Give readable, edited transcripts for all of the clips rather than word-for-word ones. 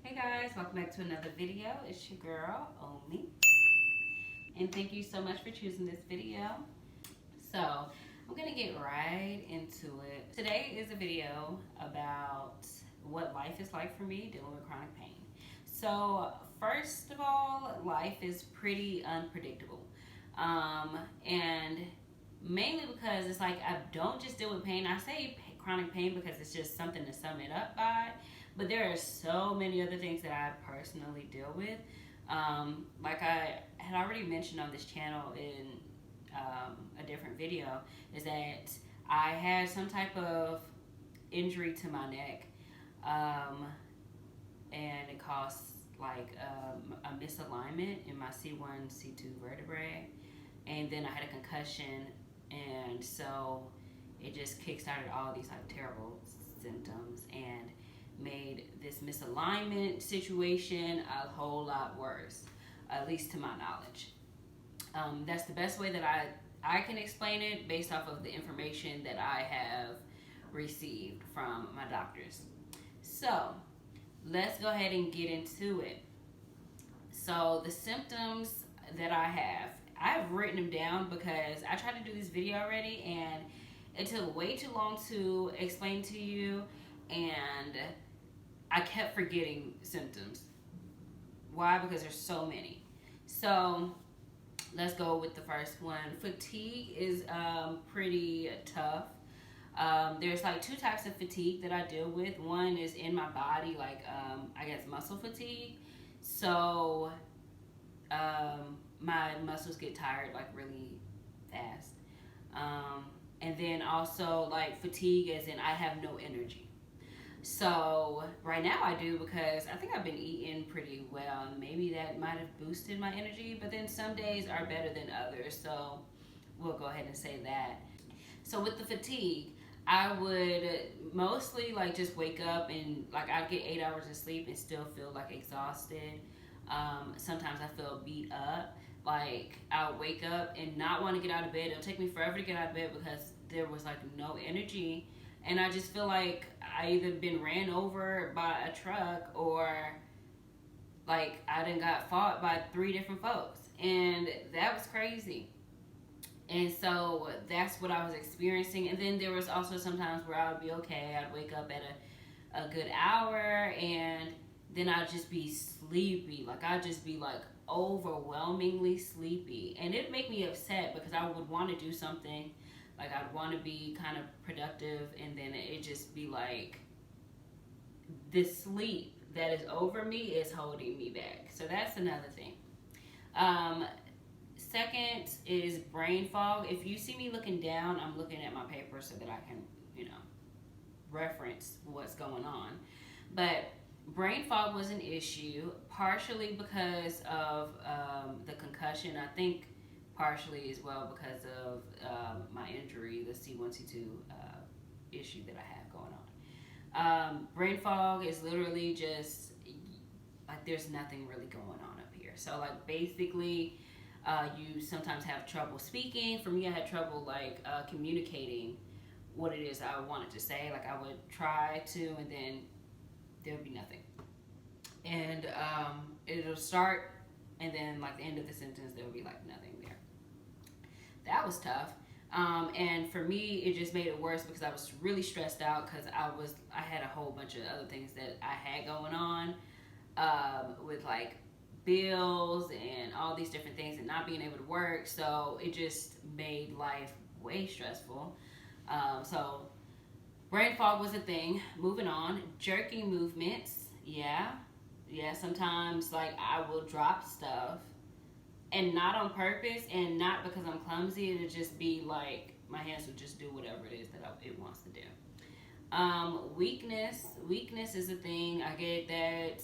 Hey guys, welcome back to another video. It's your girl, Omi. And thank you so much for choosing this video. So, I'm gonna get right into it. Today is a video about what life is like for me dealing with chronic pain. So, first of all, life is pretty unpredictable. And mainly because it's like I don't just deal with pain. I say chronic pain because it's just something to sum it up by. But there are so many other things that I personally deal with. Like I had already mentioned on this channel in a different video, is that I had some type of injury to my neck, and it caused like a misalignment in my C1, C2 vertebrae, and then I had a concussion, and so it just kickstarted all these like terrible symptoms and made this misalignment situation a whole lot worse, at least to my knowledge. That's the best way that I can explain it based off of the information that I have received from my doctors. So let's go ahead and get into it. So the symptoms that I've written them down because I tried to do this video already and it took way too long to explain to you, and I kept forgetting symptoms. Why? Because there's so many. So let's go with the first one. Fatigue is pretty tough. There's like two types of fatigue that I deal with. One is in my body, like I guess muscle fatigue. So my muscles get tired like really fast. And then also like fatigue as in I have no energy. So right now I do because I think I've been eating pretty well and maybe that might have boosted my energy, but then some days are better than others. So we'll go ahead and say that. So with the fatigue, I would mostly like just wake up and like I'd get 8 hours of sleep and still feel like exhausted. Sometimes I feel beat up. Like I'll wake up and not want to get out of bed. It'll take me forever to get out of bed because there was like no energy. And I just feel like I either been ran over by a truck or like I done got fought by 3 different folks. And that was crazy. And so that's what I was experiencing. And then there was also sometimes where I would be okay. I'd wake up at a good hour and then I'd just be sleepy. Like I'd just be like overwhelmingly sleepy. And it'd make me upset because I would want to do something. Like I'd want to be kind of productive, and then it'd just be like this sleep that is over me is holding me back. So that's another thing. Second is brain fog. If you see me looking down, I'm looking at my paper so that I can, reference what's going on. But brain fog was an issue, partially because of the concussion. I think partially as well because of my injury, the C1, C2 issue that I have going on. Brain fog is literally just like there's nothing really going on up here. So like basically you sometimes have trouble speaking. For me, I had trouble like communicating what it is I wanted to say. Like I would try to and then there would be nothing. And it'll start and then like the end of the sentence there will be like nothing there. That was tough. And for me, it just made it worse because I was really stressed out because I had a whole bunch of other things that I had going on with like bills and all these different things and not being able to work. So it just made life way stressful. So brain fog was a thing. Moving on, jerking movements. Yeah, sometimes like I will drop stuff and not on purpose and not because I'm clumsy. It'll just be like my hands will just do whatever it is that it wants to do. Weakness is a thing. I get that.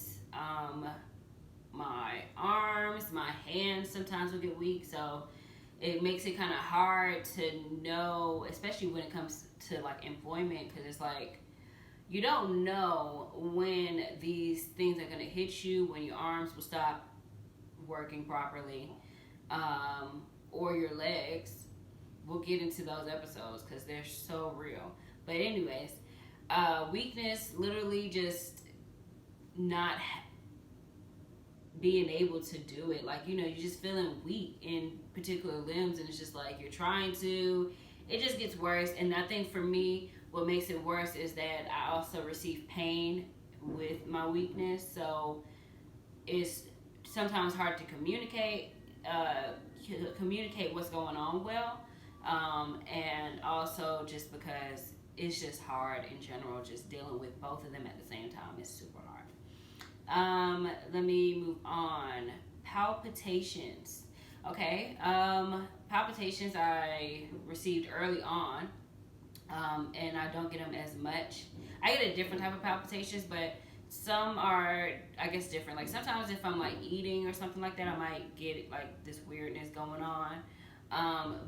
My arms, my hands sometimes will get weak, so it makes it kind of hard to know, especially when it comes to like employment, because it's like you don't know when these things are going to hit you, when your arms will stop working properly, or your legs. We'll get into those episodes because they're so real. But anyways, weakness, literally just not being able to do it. Like, you know, you're just feeling weak in particular limbs, and it's just like you're trying to, it just gets worse. And I think for me, what makes it worse is that I also receive pain with my weakness. So it's sometimes hard to communicate what's going on well. And also just because it's just hard in general, just dealing with both of them at the same time is super hard. Let me move on. Palpitations. Okay. Palpitations I received early on, and I don't get them as much. I get a different type of palpitations, but some are, I guess, different. Like sometimes if I'm like eating or something like that, I might get like this weirdness going on.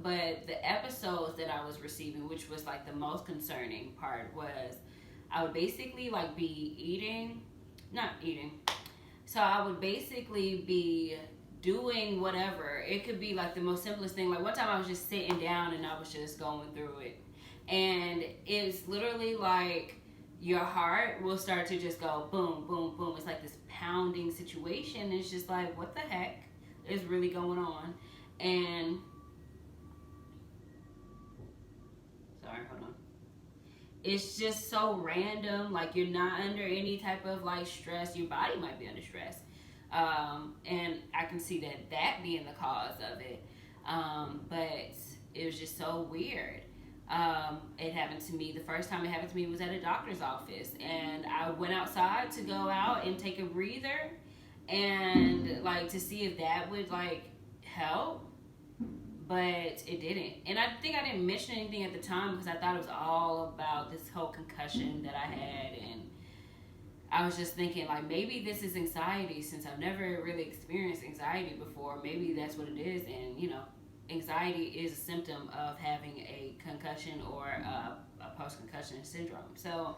But the episodes that I was receiving, which was like the most concerning part, was I would basically like be eating, not eating. So I would basically be doing whatever. It could be like the most simplest thing. Like one time I was just sitting down and I was just going through it. And it's literally like your heart will start to just go boom, boom, boom. It's like this pounding situation. It's just like, what the heck is really going on? And sorry, hold on. It's just so random. Like you're not under any type of like stress. Your body might be under stress. And I can see that being the cause of it. But it was just so weird. It happened to me. The first time it happened to me was at a doctor's office, and I went outside to go out and take a breather, and like to see if that would like help, but it didn't. And I think I didn't mention anything at the time because I thought it was all about this whole concussion that I had, and I was just thinking like maybe this is anxiety since I've never really experienced anxiety before. Maybe that's what it is, and you know, anxiety is a symptom of having a concussion or a post-concussion syndrome. So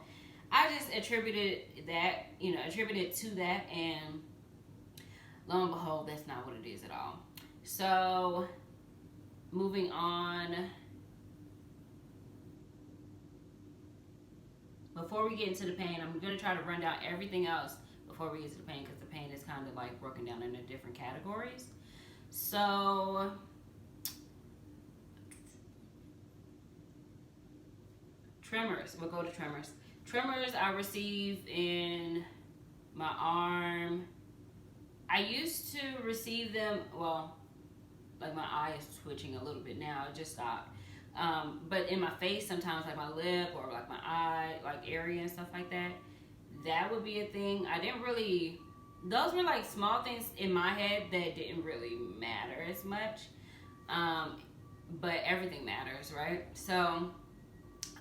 I just attributed to that, and lo and behold, that's not what it is at all. So moving on. Before we get into the pain, I'm going to try to run down everything else before we get to the pain because the pain is kind of like broken down into different categories. So tremors. We'll go to tremors. Tremors I receive in my arm. I used to receive them, well, like my eye is twitching a little bit now. It just stopped. But in my face sometimes, like my lip or like my eye, like area and stuff like that. That would be a thing. I didn't really, those were like small things in my head that didn't really matter as much. But everything matters, right? So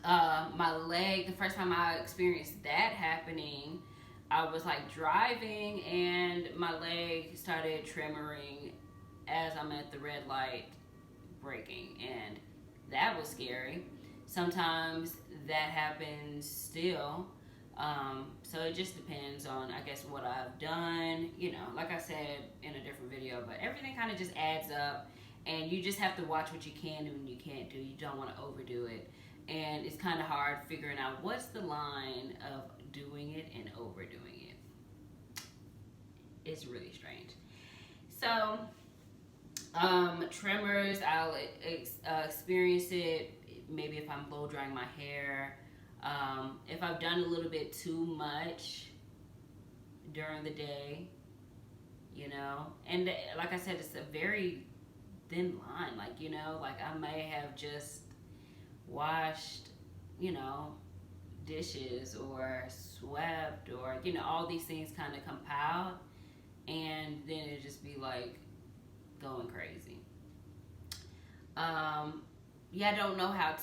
my leg, the first time I experienced that happening, I was like driving and my leg started tremoring as I'm at the red light braking, and that was scary. Sometimes that happens still. So it just depends on, I guess, what I've done, you know, like I said in a different video, but everything kind of just adds up, and you just have to watch what you can and you can't do. You don't want to overdo it. And it's kind of hard figuring out what's the line of doing it and overdoing it. It's really strange. So, tremors, I'll experience it maybe if I'm blow drying my hair. If I've done a little bit too much during the day, you know. And like I said, it's a very thin line. Like, you know, like I may have just washed, you know, dishes or swept or, you know, all these things kind of compiled, and then it just be like going crazy. Yeah, I don't know how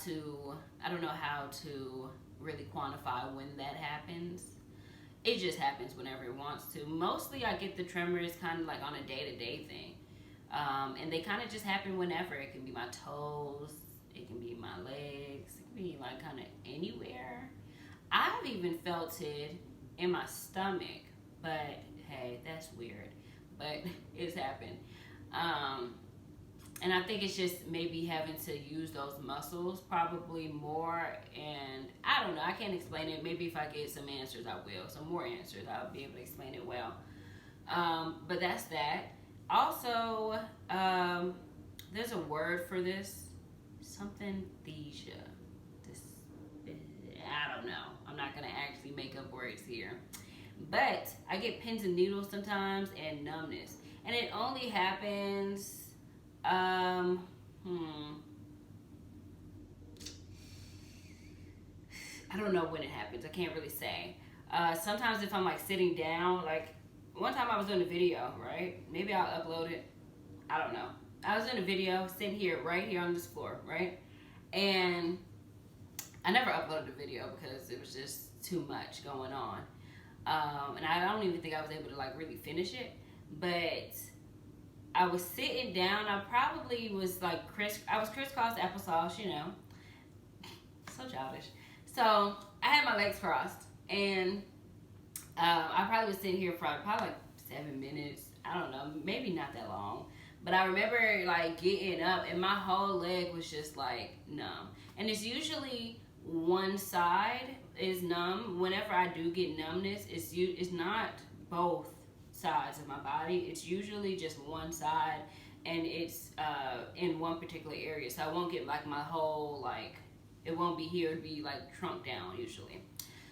to really quantify when that happens. It just happens whenever it wants to. Mostly I get the tremors kind of like on a day-to-day thing. And they kind of just happen whenever. It can be my toes, it can be my legs, it can be like kind of anywhere. I've even felt it in my stomach, but hey, that's weird. But it's happened. And I think it's just maybe having to use those muscles probably more. And I don't know, I can't explain it. Maybe if I get some answers, I will. Some more answers, I'll be able to explain it well. But that's that. Also, there's a word for this, something thesia. This, I don't know. I'm not gonna actually make up words here. But I get pins and needles sometimes and numbness, and it only happens. Um, hmm. I don't know when it happens. I can't really say. Sometimes if I'm like sitting down, like one time I was doing a video, right? Maybe I'll upload it. I don't know. I was in a video sitting here, right here on this floor, right? And I never uploaded the video because it was just too much going on. And I don't even think I was able to like really finish it. But I was sitting down. I probably was like I was crisscross applesauce, you know. So childish. So I had my legs crossed, and I probably was sitting here for probably like 7 minutes. I don't know, maybe not that long. But I remember like getting up, and my whole leg was just like numb. And it's usually one side is numb. Whenever I do get numbness, it's not both sides of my body. It's usually just one side, and it's in one particular area. So I won't get like my whole like. It won't be here, it'd be like shrunk down usually.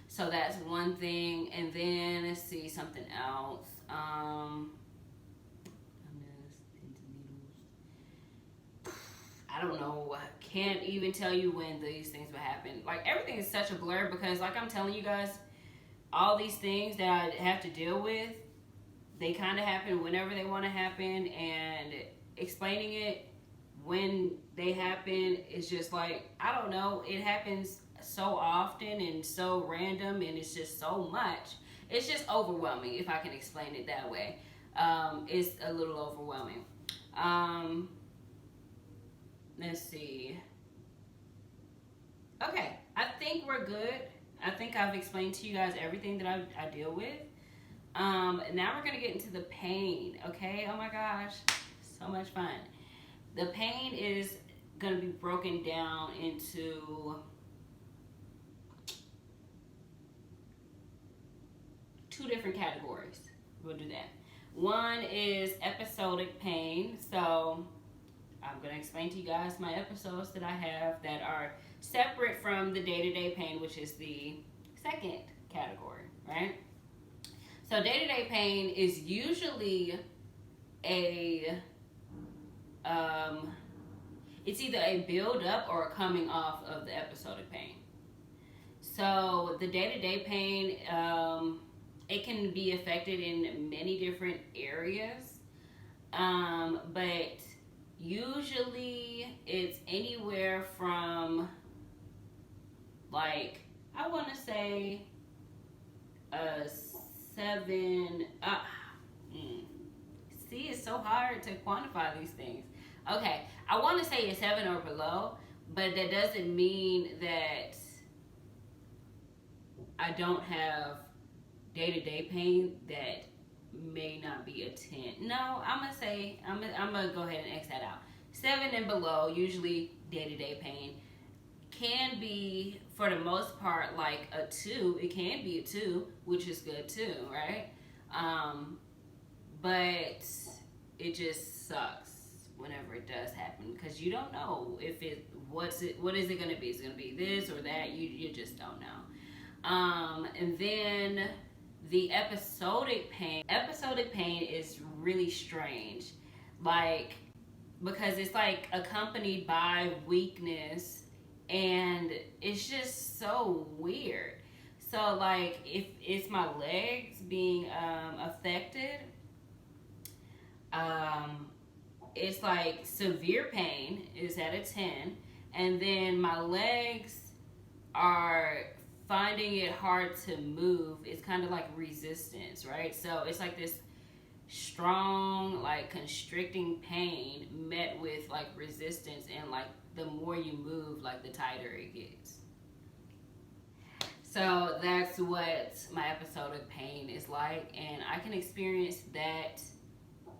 So that's one thing. And then let's see something else. I don't know. I can't even tell you when these things would happen. Like everything is such a blur because like I'm telling you guys, all these things that I have to deal with, they kind of happen whenever they want to happen, and explaining it when they happen is just like, I don't know, it happens so often and so random, and it's just so much. It's just overwhelming, if I can explain it that way. It's a little overwhelming. Let's see. Okay, I think we're good. I think I've explained to you guys everything that I deal with. Now we're gonna get into the pain, okay? Oh my gosh, so much fun. The pain is gonna be broken down into two different categories. We'll do that. One is episodic pain. So I'm gonna explain to you guys my episodes that I have that are separate from the day-to-day pain, which is the second category, right? So day-to-day pain is usually it's either a build-up or a coming off of the episodic pain. So the day-to-day pain, it can be affected in many different areas, but usually it's anywhere from, like, I want to say a 7. See, it's so hard to quantify these things. Okay, I want to say a 7 or below, but that doesn't mean that I don't have day-to-day pain that may not be a 10. No, I'm gonna go ahead and X that out. 7 and below, usually day-to-day pain, can be, for the most part, like a 2. It can be a 2, which is good too, right? But it just sucks whenever it does happen, because you don't know if what is it going to be? Is it going to be this or that? You just don't know. And then the episodic pain. Episodic pain is really strange, like, because it's like accompanied by weakness, and it's just so weird. So like if it's my legs being affected, it's like severe pain is at a 10, and then my legs are finding it hard to move. It's kind of like resistance, right? So it's like this strong, like constricting pain met with like resistance, and like the more you move, like the tighter it gets. So that's what my episodic pain is like, and I can experience that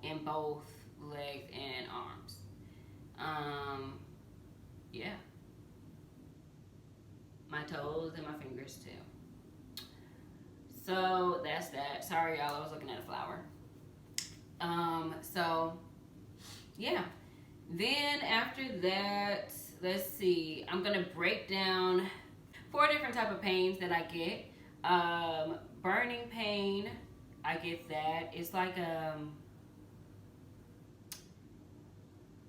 in both legs and arms. Yeah. My toes and my fingers too. So that's that. Sorry y'all, I was looking at a flower. So yeah. Then after that, let's see. I'm gonna break down four different type of pains that I get. Burning pain, I get that. It's like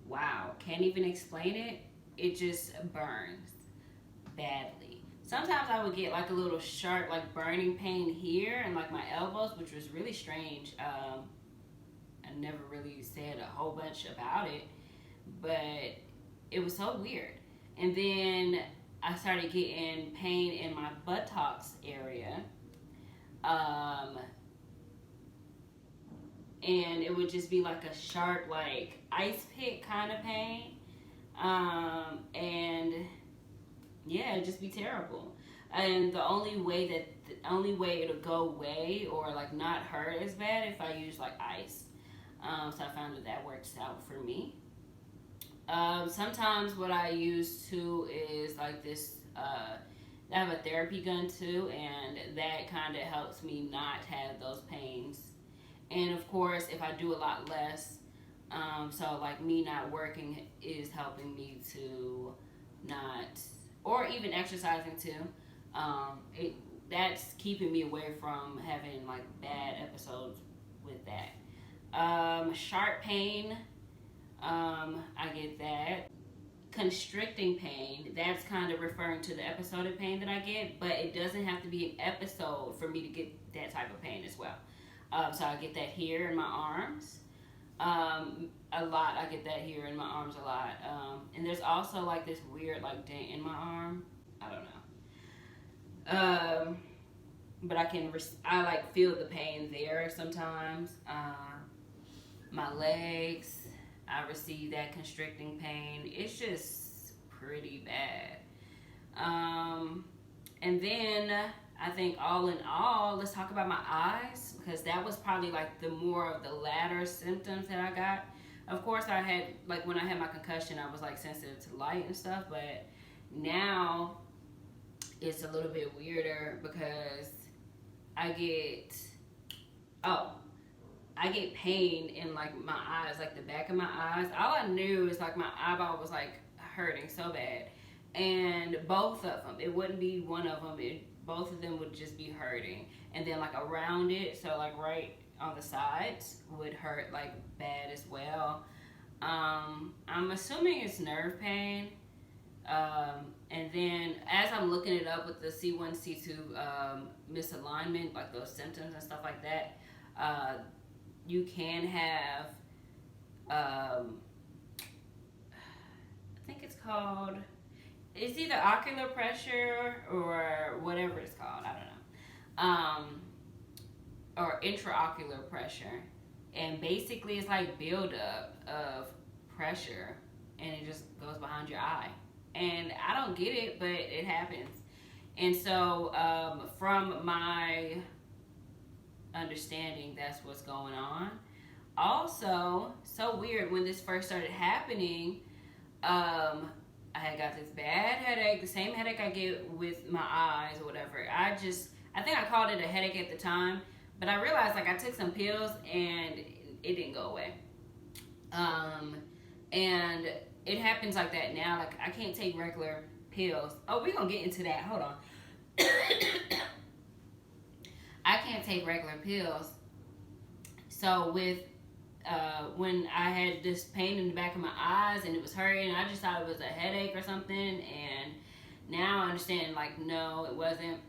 wow, can't even explain it. It just burns badly. Sometimes I would get like a little sharp, like burning pain here and like my elbows, which was really strange. I never really said a whole bunch about it, but it was so weird. And then I started getting pain in my buttocks area. Um, and it would just be like a sharp, like ice pick kind of pain. And yeah, it'd just be terrible. And the only way it'll go away or like not hurt as bad if I use like ice. So I found that that works out for me. Sometimes what I use too is like this. I have a therapy gun too, and that kind of helps me not have those pains. And of course, if I do a lot less, so like me not working is helping me to not, or even exercising too. It That's keeping me away from having like bad episodes with that. Sharp pain, I get that. Constricting pain, that's kind of referring to the episode of pain that I get, but it doesn't have to be an episode for me to get that type of pain as well. So I get that here in my arms. A lot. I get that here in my arms a lot. And there's also like this weird like dent in my arm. I don't know. But I like feel the pain there sometimes. My legs, I receive that constricting pain. It's just pretty bad. And then I think all in all, let's talk about my eyes because that was probably like the more of the latter symptoms that I got. Of course, I had like when I had my concussion, I was like sensitive to light and stuff, but now it's a little bit weirder because I get oh I get pain in like my eyes, like the back of my eyes. All I knew is like my eyeball was like hurting so bad, and both of them. It wouldn't be one of them. Both of them would just be hurting, and then like around it, so like right on the sides would hurt like bad as well. I'm assuming it's nerve pain. And then as I'm looking it up with the C1, C2 misalignment, like those symptoms and stuff like that, you can have, I think it's called, it's either ocular pressure or whatever it's called, I don't know, or intraocular pressure. And basically it's like buildup of pressure and it just goes behind your eye. And I don't get it, but it happens. And so from my understanding, that's what's going on. Also, so weird, when this first started happening, I had got this bad headache, the same headache I get with my eyes or whatever. I think I called it a headache at the time, but I realized like I took some pills and it didn't go away. And it happens like that now. Like I can't take regular pills. Oh, we're gonna get into that. Hold on. I can't take regular pills. So with when I had this pain in the back of my eyes and it was hurting, I just thought it was a headache or something. And now I understand like no, it wasn't.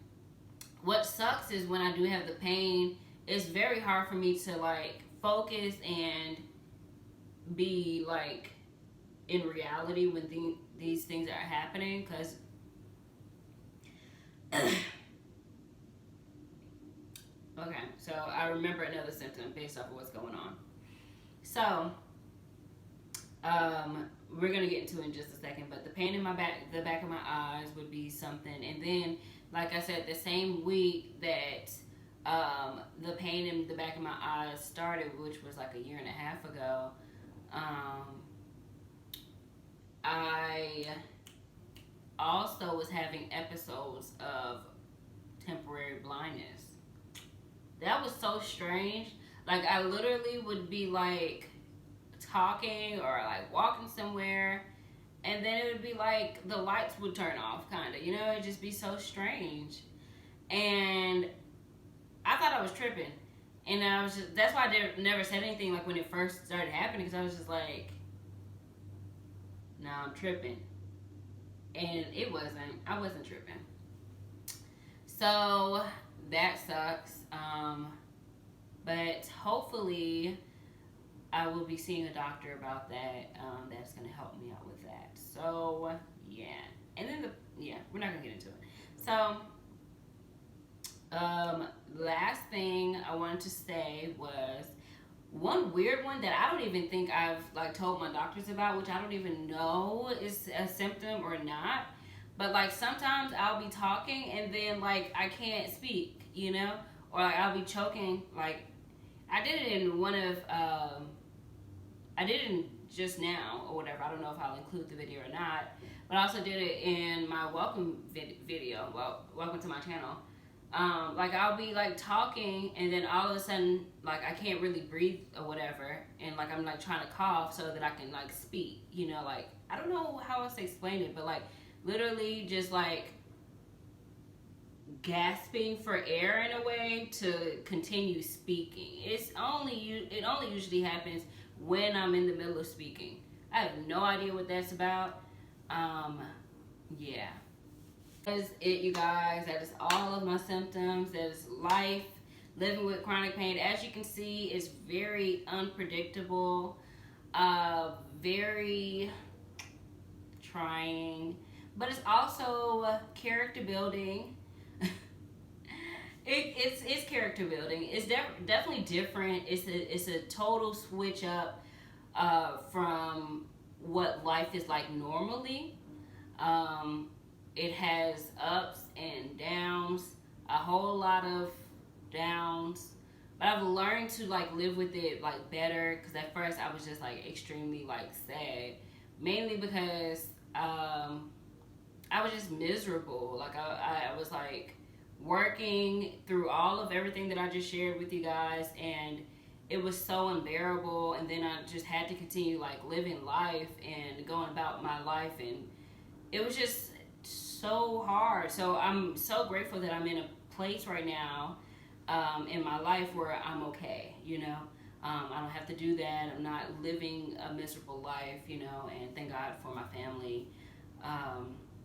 What sucks is when I do have the pain, it's very hard for me to like focus and be like in reality when these things are happening because okay, so I remember another symptom based off of what's going on. So we're gonna get into it in just a second, but the pain in the back of my eyes would be something. And then like I said, the same week that the pain in the back of my eyes started, which was like a year and a half ago, I also was having episodes of temporary blindness. That was so strange. Like I literally would be like talking or like walking somewhere, and then it would be like the lights would turn off, kind of. You know, it'd just be so strange. And I thought I was tripping, and I was just, that's why I never said anything like when it first started happening, because I was just like, nah, I'm tripping. And it wasn't. I wasn't tripping. So that sucks. But hopefully I will be seeing a doctor about that. That's gonna help me out with that. So yeah, and then we're not gonna get into it. So last thing I wanted to say was one weird one that I don't even think I've like told my doctors about, which I don't even know is a symptom or not. But like sometimes I'll be talking and then like I can't speak, you know, or like I'll be choking. Like I did it in one of I did it in just now or whatever. I don't know if I'll include the video or not. But I also did it in my welcome video. Well, welcome to my channel. Like I'll be like talking and then all of a sudden like I can't really breathe or whatever, and like I'm like trying to cough so that I can like speak, you know, like I don't know how else to explain it, but like literally just like gasping for air in a way to continue speaking. It only usually happens when I'm in the middle of speaking. I have no idea what that's about. Yeah. That is it, you guys. That is all of my symptoms. That is life living with chronic pain. As you can see, it's very unpredictable, very trying, but it's also character building. It's character building. It's definitely different. It's a total switch up from what life is like normally. It has ups and downs, a whole lot of downs, but I've learned to like live with it like better, because at first I was just like extremely like sad, mainly because I was just miserable. Like I was like working through all of everything that I just shared with you guys, and it was so unbearable, and then I just had to continue like living life and going about my life, and it was just so hard. So I'm so grateful that I'm in a place right now in my life where I'm okay, you know. I don't have to do that. I'm not living a miserable life, you know, and thank God for my family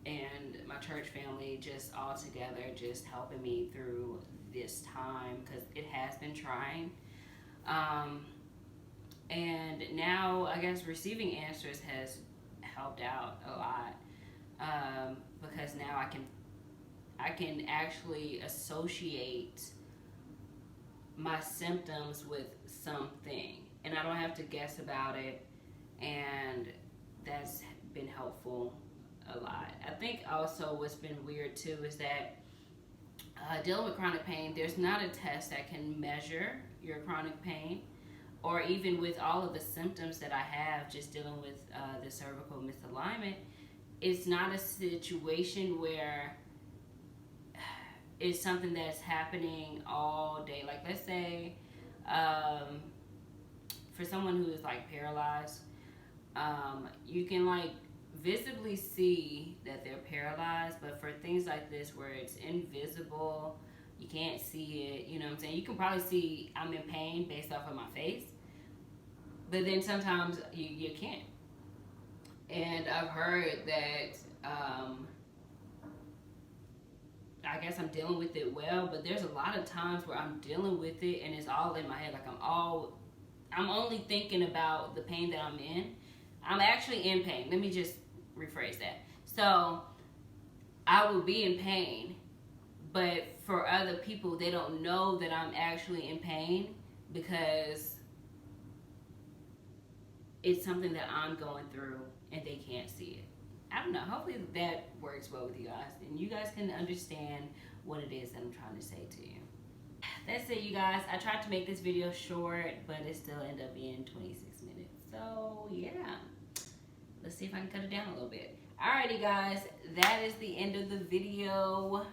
and my church family just all together, just helping me through this time, because it has been trying. And now I guess receiving answers has helped out a lot, because now I can actually associate my symptoms with something, and I don't have to guess about it, and that's been helpful a lot. I think also what's been weird too is that dealing with chronic pain, there's not a test that can measure your chronic pain, or even with all of the symptoms that I have just dealing with the cervical misalignment. It's not a situation where it's something that's happening all day. Like let's say for someone who is like paralyzed, you can like visibly see that they're paralyzed, but for things like this where it's invisible, you can't see it, you know what I'm saying? You can probably see I'm in pain based off of my face, but then sometimes you can't. And I've heard that I guess I'm dealing with it well, but there's a lot of times where I'm dealing with it and it's all in my head. Like I'm only thinking about the pain that I'm in. I'm actually in pain. Let me just rephrase that. So I will be in pain, but for other people, they don't know that I'm actually in pain because it's something that I'm going through and they can't see it. I don't know. Hopefully that works well with you guys, and you guys can understand what it is that I'm trying to say to you. That's it, you guys. I tried to make this video short, but it still ended up being 26 minutes. So yeah, let's see if I can cut it down a little bit. Alrighty, guys, that is the end of the video.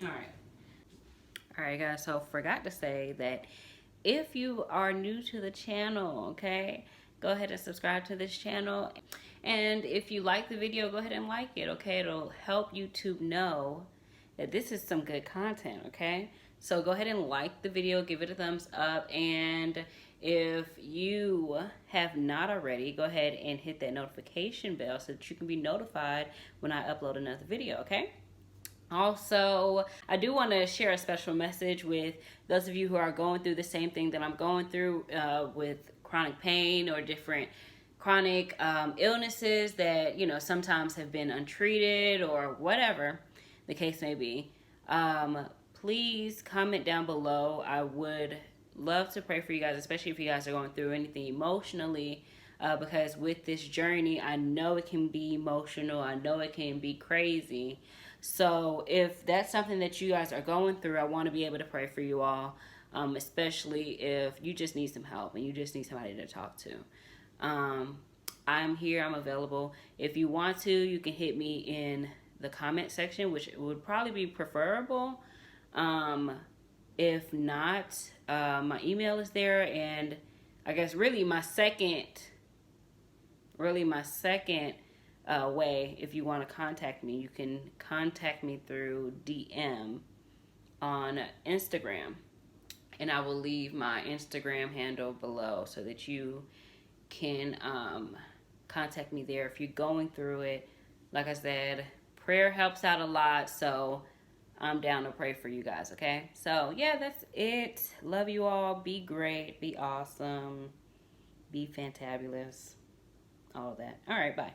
Alright, All right, guys, so forgot to say that if you are new to the channel, okay, go ahead and subscribe to this channel. And if you like the video, go ahead and like it, okay? It'll help YouTube know that this is some good content, okay? So go ahead and like the video, give it a thumbs up, and if you have not already, go ahead and hit that notification bell so that you can be notified when I upload another video, okay? Also, I do want to share a special message with those of you who are going through the same thing that I'm going through with chronic pain or different chronic illnesses that, you know, sometimes have been untreated or whatever the case may be. Please comment down below. I would love to pray for you guys, especially if you guys are going through anything emotionally, because with this journey, I know it can be emotional. I know it can be crazy. So if that's something that you guys are going through, I want to be able to pray for you all, especially if you just need some help and you just need somebody to talk to. I'm here. I'm available. If you want to, you can hit me in the comment section, which would probably be preferable. If not, my email is there, and I guess really my second way, if you want to contact me, you can contact me through DM on Instagram, and I will leave my Instagram handle below so that you can contact me there if you're going through it. Like I said, prayer helps out a lot, so I'm down to pray for you guys, okay? So yeah, that's it. Love you all. Be great, be awesome, be fantabulous, all of that. All right, bye.